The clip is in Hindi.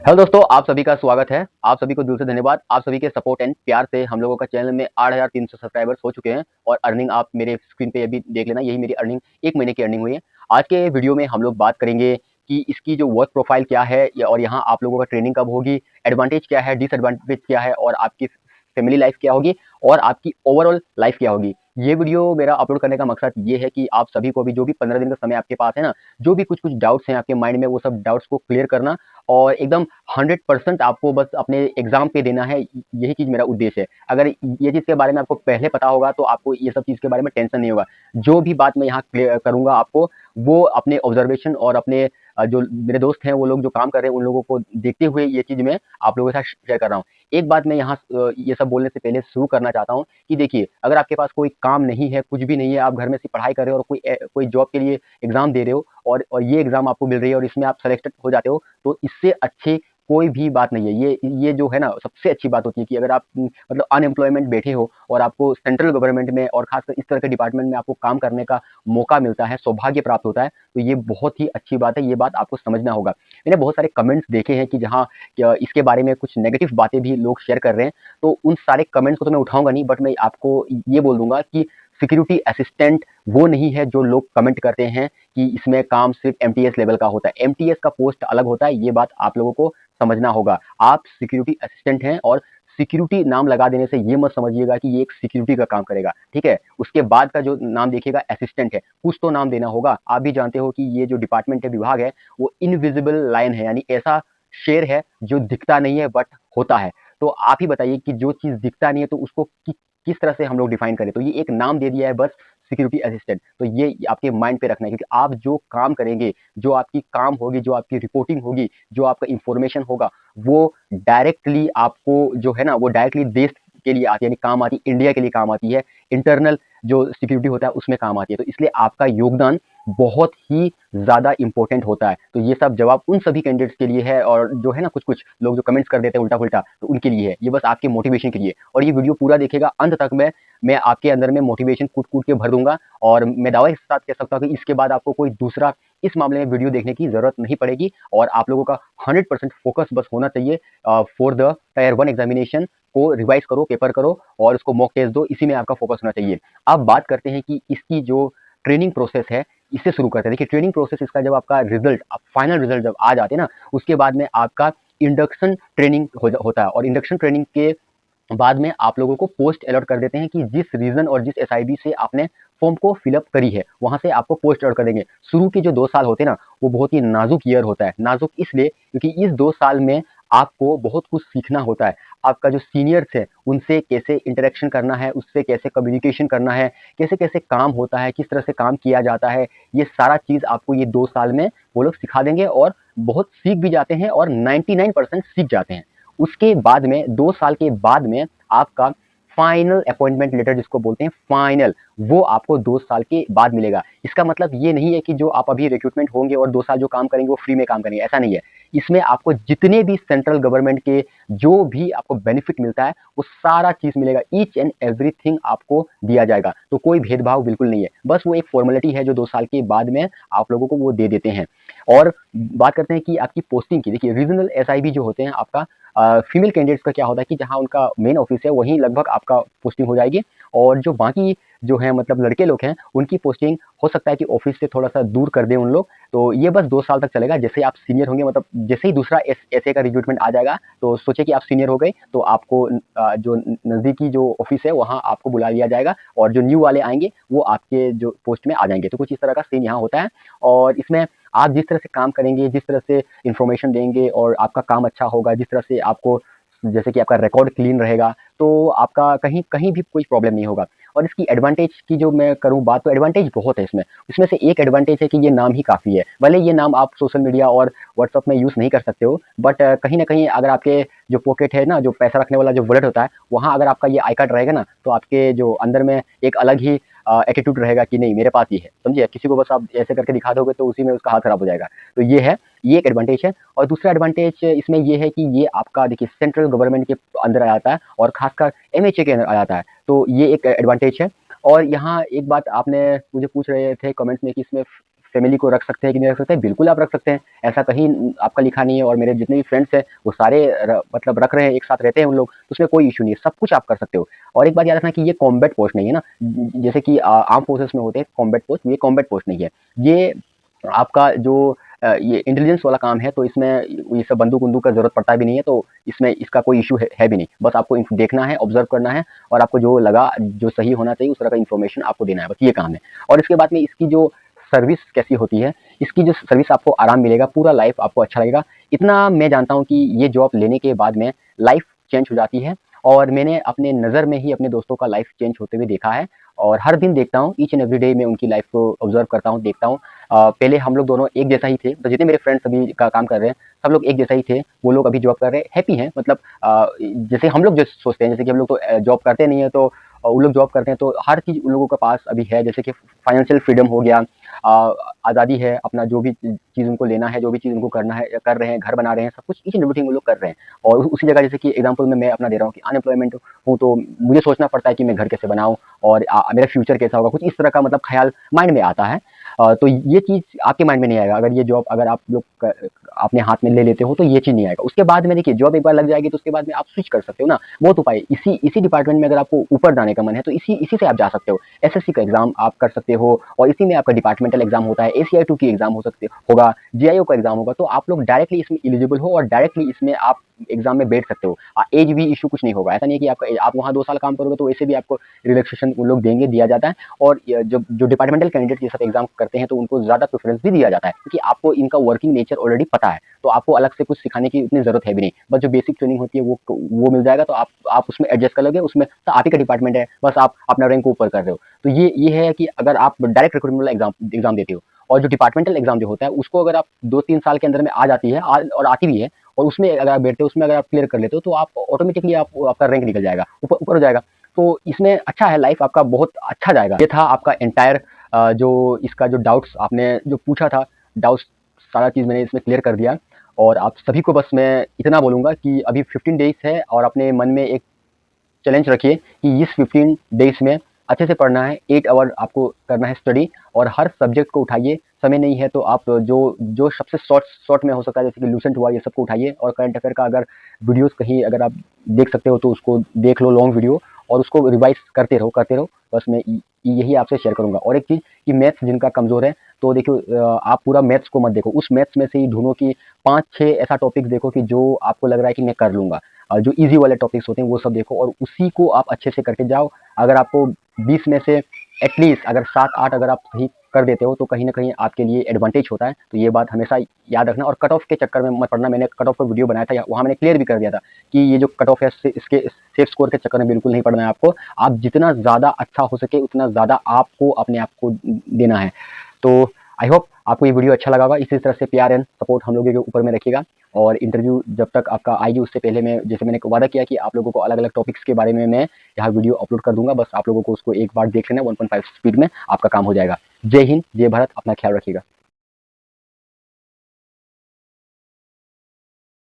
हेलो दोस्तों, आप सभी का स्वागत है। आप सभी को दिल से धन्यवाद। आप सभी के सपोर्ट एंड प्यार से हम लोगों का चैनल में 8,300 सब्सक्राइबर्स हो चुके हैं और अर्निंग आप मेरे स्क्रीन पे अभी देख लेना। यही मेरी अर्निंग 1 महीने की अर्निंग हुई है। आज के वीडियो में हम लोग बात करेंगे कि इसकी जो वर्क प्रोफाइल क्या है और यहाँ आप लोगों का ट्रेनिंग कब होगी, एडवांटेज क्या है, डिसएडवांटेज क्या है और आपकी फैमिली लाइफ क्या होगी और आपकी ओवरऑल लाइफ क्या होगी। ये वीडियो मेरा अपलोड करने का मकसद ये है कि आप सभी को भी जो भी 15 दिन का समय आपके पास है ना, जो भी कुछ-कुछ डाउट्स हैं आपके माइंड में, वो सब डाउट्स को क्लियर करना और एकदम 100% आपको बस अपने एग्जाम पे देना है। यही चीज़ मेरा उद्देश्य है। अगर ये चीज़ के बारे में आपको पहले पता होगा तो आपको ये सब चीज़ के बारे में टेंशन नहीं होगा। जो भी बात मैं यहाँ क्लियर करूँगा आपको, वो अपने ऑब्जर्वेशन और अपने जो मेरे दोस्त हैं वो लोग जो काम कर रहे हैं उन लोगों को देखते हुए ये चीज़ मैं आप लोगों के साथ शेयर कर रहा हूँ। एक बात मैं यहाँ ये सब बोलने से पहले शुरू करना चाहता हूँ कि देखिए, अगर आपके पास कोई काम नहीं है, कुछ भी नहीं है, आप घर में सिर्फ पढ़ाई कर रहे हो और कोई जॉब के लिए एग्ज़ाम दे रहे हो और ये एग्ज़ाम आपको मिल रही है और इसमें आप सेलेक्टेड हो जाते हो, तो इससे अच्छे कोई भी बात नहीं है। ये जो है ना, सबसे अच्छी बात होती है कि अगर आप मतलब अनएम्प्लॉयमेंट बैठे हो और आपको सेंट्रल गवर्नमेंट में और खासकर इस तरह के डिपार्टमेंट में आपको काम करने का मौका मिलता है, सौभाग्य प्राप्त होता है, तो ये बहुत ही अच्छी बात है। ये बात आपको समझना होगा। मैंने बहुत सारे कमेंट्स देखे हैं कि जहाँ इसके बारे में कुछ नेगेटिव बातें भी लोग शेयर कर रहे हैं, तो उन सारे कमेंट्स को तो मैं उठाऊँगा नहीं, बट मैं आपको ये बोल दूँगा कि सिक्योरिटी असिस्टेंट वो नहीं है जो लोग कमेंट करते हैं कि इसमें काम सिर्फ एमटीएस लेवल का होता है। एमटीएस का पोस्ट अलग होता है, ये बात आप लोगों को समझना होगा। आप सिक्योरिटी असिस्टेंट हैं और सिक्योरिटी नाम लगा देने से ये मत समझिएगा कि ये एक सिक्योरिटी का काम करेगा, ठीक है? उसके बाद का जो नाम देखिएगा असिस्टेंट है, कुछ तो नाम देना होगा। आप भी जानते हो कि ये जो डिपार्टमेंट है, विभाग है, वो इनविजिबल लाइन है, यानी ऐसा शेर है जो दिखता नहीं है बट होता है। तो आप ही बताइए कि जो चीज़ दिखता नहीं है तो उसको किस तरह से हम लोग डिफाइन करें। तो ये एक नाम दे दिया है बस, सिक्योरिटी असिस्टेंट। तो ये आपके माइंड पे रखना है, क्योंकि आप जो काम करेंगे, जो आपकी काम होगी, जो आपकी रिपोर्टिंग होगी, जो आपका इंफॉर्मेशन होगा, वो डायरेक्टली आपको जो है ना, वो डायरेक्टली देश के लिए आती है, यानी काम आती है, इंडिया के लिए काम आती है। इंटरनल जो सिक्योरिटी होता है उसमें काम आती है। तो इसलिए आपका योगदान बहुत ही ज़्यादा इंपॉर्टेंट होता है। तो ये सब जवाब उन सभी कैंडिडेट्स के लिए है और जो है ना, कुछ-कुछ लोग जो कमेंट्स कर देते हैं उल्टा-पुल्टा, तो उनके लिए है। ये बस आपके मोटिवेशन के लिए। और ये वीडियो पूरा देखिएगा अंत तक। मैं आपके अंदर में मोटिवेशन कूट-कूट के भर दूँगा और मैं दावे के साथ कह सकता हूँ कि इसके बाद आपको कोई दूसरा इस मामले में वीडियो देखने की ज़रूरत नहीं पड़ेगी और आप लोगों का 100% फोकस बस होना चाहिए फॉर द टायर 1 एग्जामिनेशन को रिवाइज़ करो, पेपर करो और उसको मॉक टेस्ट दो, इसी में आपका फोकस होना चाहिए। अब बात करते हैं कि इसकी जो ट्रेनिंग प्रोसेस है, इससे शुरू करते हैं। देखिए, ट्रेनिंग प्रोसेस इसका जब आपका रिजल्ट, फाइनल रिजल्ट जब आ जाते हैं ना, उसके बाद में आपका इंडक्शन ट्रेनिंग होता है और इंडक्शन ट्रेनिंग के बाद में आप लोगों को पोस्ट अलॉट कर देते हैं कि जिस रीजन और जिस एसआईबी से आपने फॉर्म को फिलअप करी है, वहां से आपको पोस्ट अलॉट कर देंगे। शुरू के जो 2 साल होते हैं ना, वो बहुत ही नाजुक ईयर होता है। नाजुक इसलिए क्योंकि इस 2 साल में आपको बहुत कुछ सीखना होता है। आपका जो सीनियर्स है उनसे कैसे इंटरेक्शन करना है, उससे कैसे कम्युनिकेशन करना है, कैसे कैसे काम होता है, किस तरह से काम किया जाता है, ये सारा चीज़ आपको ये 2 साल में वो लोग सिखा देंगे और बहुत सीख भी जाते हैं और 99% सीख जाते हैं। उसके बाद में 2 साल के बाद में आपका फाइनल अपॉइंटमेंट लेटर, जिसको बोलते हैं फाइनल, वो आपको 2 साल के बाद मिलेगा। इसका मतलब ये नहीं है कि जो आप अभी रिक्रूटमेंट होंगे और 2 साल जो काम करेंगे वो फ्री में काम करेंगे, ऐसा नहीं है। इसमें आपको जितने भी सेंट्रल गवर्नमेंट के जो भी आपको बेनिफिट मिलता है वो सारा चीज मिलेगा। ईच एंड एवरीथिंग आपको दिया जाएगा। तो कोई भेदभाव बिल्कुल नहीं है, बस वो एक फॉर्मेलिटी है जो 2 साल के बाद में आप लोगों को वो दे देते हैं। और बात करते हैं कि आपकी पोस्टिंग की। देखिए, रीजनल एसआईबी जो होते हैं आपका, फीमेल कैंडिडेट्स का क्या होता है कि जहाँ उनका मेन ऑफिस है वहीं लगभग आपका पोस्टिंग हो जाएगी और जो बाकी जो है मतलब लड़के लोग हैं उनकी पोस्टिंग हो सकता है कि ऑफिस से थोड़ा सा दूर कर दें उन लोग। तो ये बस 2 साल तक चलेगा। जैसे आप सीनियर होंगे, मतलब जैसे ही दूसरा एसए का रिक्रूटमेंट आ जाएगा, तो सोचे कि आप सीनियर हो गए तो आपको जो नज़दीकी जो ऑफिस है वहाँ आपको बुला लिया जाएगा और जो न्यू वाले आएंगे वो आपके जो पोस्ट में आ जाएंगे। तो कुछ इस तरह का सीन यहाँ होता है। और इसमें आप जिस तरह से काम करेंगे, जिस तरह से इंफॉर्मेशन देंगे और आपका काम अच्छा होगा, जिस तरह से आपको, जैसे कि आपका रिकॉर्ड क्लीन रहेगा, तो आपका कहीं कहीं भी कोई प्रॉब्लम नहीं होगा। और इसकी एडवांटेज की जो मैं करूँ बात, तो एडवांटेज बहुत है इसमें। इसमें से एक एडवांटेज है कि ये नाम ही काफ़ी है। भले ये नाम आप सोशल मीडिया और व्हाट्सअप में यूज़ नहीं कर सकते हो, बट कहीं ना कहीं अगर आपके जो पॉकेट है ना, जो पैसा रखने वाला जो वॉलेट होता है, वहाँ अगर आपका ये आई कार्ड रहेगा ना, तो आपके जो अंदर में एक अलग ही एटीट्यूड रहेगा कि नहीं, मेरे पास ये है। समझिए, किसी को बस आप ऐसे करके दिखा दोगे तो उसी में उसका हाथ खराब हो जाएगा। तो ये है, ये एक एडवांटेज है। और दूसरा एडवांटेज इसमें ये है कि ये आपका, देखिए, सेंट्रल गवर्नमेंट के अंदर आ जाता है और खासकर एमएचए के अंदर आ जाता है। तो ये एक एडवांटेज है। और यहाँ एक बात आपने मुझे पूछ रहे थे कमेंट्स में कि इसमें फैमिली को रख सकते हैं कि नहीं रख सकते हैं? बिल्कुल आप रख सकते हैं, ऐसा कहीं आपका लिखा नहीं है। और मेरे जितने भी फ्रेंड्स हैं वो सारे मतलब रख रहे हैं, एक साथ रहते हैं उन लोग, तो उसमें कोई इशू नहीं है, सब कुछ आप कर सकते हो। और एक बात याद रखना कि ये कॉम्बैट पोस्ट नहीं है ना, जैसे कि आर्म फोर्सेस में होते हैं कॉम्बैट पोस्ट, ये कॉम्बैट पोस्ट नहीं है। ये आपका जो ये इंटेलिजेंस वाला काम है, तो इसमें ये सब बंदूक वंदूक का जरूरत पड़ता भी नहीं है, तो इसमें इसका कोई इशू है भी नहीं। बस आपको देखना है, ऑब्जर्व करना है, और आपको जो लगा जो सही होना चाहिए उस तरह का इन्फॉर्मेशन आपको देना है, बस ये काम है। और इसके बाद में इसकी जो सर्विस कैसी होती है, इसकी जो सर्विस आपको आराम मिलेगा, पूरा लाइफ आपको अच्छा लगेगा। इतना मैं जानता हूँ कि ये जॉब लेने के बाद में लाइफ चेंज हो जाती है, और मैंने अपने नज़र में ही अपने दोस्तों का लाइफ चेंज होते हुए देखा है। और हर दिन देखता हूँ, ईच एंड एवरी डे मैं उनकी लाइफ को ऑब्जर्व करता हूँ, देखता हूँ। पहले हम लोग दोनों एक जैसा ही थे, तो जितने मेरे फ्रेंड्स अभी का काम कर रहे हैं सब लोग एक जैसा ही थे। वो लोग अभी जॉब कर रहे हैं, हैप्पी हैं। मतलब जैसे हम लोग जो सोचते हैं, जैसे कि हम लोग तो जॉब करते नहीं है, तो उन लोग जॉब करते हैं, तो हर चीज़ उन लोगों के पास अभी है। जैसे कि फाइनेंशियल फ्रीडम हो गया, आज़ादी है, अपना जो भी चीज़ उनको लेना है, जो भी चीज़ उनको करना है कर रहे हैं, घर बना रहे हैं, सब कुछ ईच एंड एवरीथिंग वो लोग कर रहे हैं। और उसी जगह जैसे कि एग्जांपल में मैं अपना दे रहा हूँ कि अनएम्प्लॉयमेंट हूँ, तो मुझे सोचना पड़ता है कि मैं घर कैसे बनाऊँ, और मेरा फ्यूचर कैसा होगा, कुछ इस तरह का मतलब ख्याल माइंड में आता है। तो ये चीज़ आपके माइंड में नहीं आएगा अगर ये जॉब अगर आप लोग अपने हाथ में ले लेते हो, तो ये चीज़ नहीं आएगा। उसके बाद में देखिए, जॉब एक बार लग जाएगी तो उसके बाद में आप स्विच कर सकते हो ना, बहुत उपाय। इसी डिपार्टमेंट में अगर आपको ऊपर जाने का मन है, तो इसी से आप जा सकते हो। एसएससी का एग्जाम आप कर सकते हो, और इसी में आपका डिपार्टमेंटल एग्जाम होता है, एसीआई 2 की एग्जाम होगा, जीआईओ का एग्जाम होगा, तो आप लोग डायरेक्टली इसमें एलिजिबल हो, और डायरेक्टली इसमें आप एग्जाम में बैठ सकते हो। एज भी इशू कुछ नहीं होगा, ऐसा नहीं है कि आप वहाँ 2 साल काम करोगे तो वैसे भी आपको रिलैक्सेशन उन लोग देंगे, दिया जाता है। और जो डिपार्टमेंटल कैंडिडेट के साथ एग्जाम करते हैं, तो उनको ज़्यादा प्रेफरेंस भी दिया जाता है, क्योंकि आपको इनका वर्किंग नेचर ऑलरेडी पता है, तो आपको अलग से कुछ सिखाने की उतनी ज़रूरत है भी नहीं। बस जो बेसिक ट्रेनिंग होती है वो मिल जाएगा, तो आप उसमें एडजस्ट कर लोगे, उसमें तो आप ही का डिपार्टमेंट है, बस आप अपना रैंक ऊपर कर रहे हो। तो ये है कि अगर आप डायरेक्ट रिक्रूटमेंट वाला एग्जाम देते हो, और जो डिपार्टमेंटल एग्जाम जो होता है उसको अगर आप 2-3 साल के अंदर में आ जाती है, और आती भी है, और उसमें अगर आप बैठते हो, उसमें अगर आप क्लियर कर लेते हो, तो आप ऑटोमेटिकली आपका रैंक निकल जाएगा, ऊपर हो जाएगा। तो इसमें अच्छा है, लाइफ आपका बहुत अच्छा जाएगा। ये था आपका एंटायर जो इसका जो डाउट्स आपने जो पूछा था, डाउट्स सारा चीज़ मैंने इसमें क्लियर कर दिया। और आप सभी को बस मैं इतना बोलूँगा कि अभी 15 डेज़ है, और अपने मन में एक चैलेंज रखिए कि इस 15 डेज़ में अच्छे से पढ़ना है, 8 आवर आपको करना है स्टडी, और हर सब्जेक्ट को उठाइए। समय नहीं है तो आप जो सबसे शॉर्ट में हो सकता है, जैसे कि लूसेंट हुआ, ये सबको उठाइए। और करंट अफेयर का अगर वीडियोस कहीं अगर आप देख सकते हो, तो उसको देख लो, लॉन्ग वीडियो, और उसको रिवाइज करते रहो। बस मैं यही आपसे शेयर करूँगा। और एक चीज़ कि मैथ्स जिनका कमज़ोर है, तो देखिए आप पूरा मैथ्स को मत देखो, उस मैथ्स में से ही ढूंढो कि 5-6 ऐसा टॉपिक्स देखो कि जो आपको लग रहा है कि मैं कर लूँगा। जो ईज़ी वाले टॉपिक्स होते हैं वो सब देखो, और उसी को आप अच्छे से करके जाओ। अगर आपको 20 में से एटलीस्ट अगर 7-8 अगर आप सही कर देते हो, तो कहीं न कहीं आपके लिए एडवांटेज होता है। तो ये बात हमेशा याद रखना, और कट ऑफ के चक्कर में मत पड़ना। मैंने कट ऑफ का वीडियो बनाया था, वहाँ मैंने क्लियर भी कर दिया था कि ये जो कट ऑफ है, इसके सेफ स्कोर के चक्कर में बिल्कुल नहीं पड़ना है आपको। आप जितना ज़्यादा अच्छा हो सके उतना ज़्यादा आपको अपने आप को देना है। तो आई होप आपको ये वीडियो अच्छा लगा होगा। इसी तरह से प्यार एंड सपोर्ट हम लोगों के ऊपर में रखिएगा। और इंटरव्यू जब तक आपका आएगी, उससे पहले मैं जैसे मैंने वादा किया कि आप लोगों को अलग-अलग टॉपिक्स के बारे में मैं यहाँ वीडियो अपलोड कर दूँगा। बस आप लोगों को उसको एक बार देख लेना, 1.5 स्पीड में आपका काम हो जाएगा। जय हिंद, जय भारत, अपना ख्याल रखिएगा।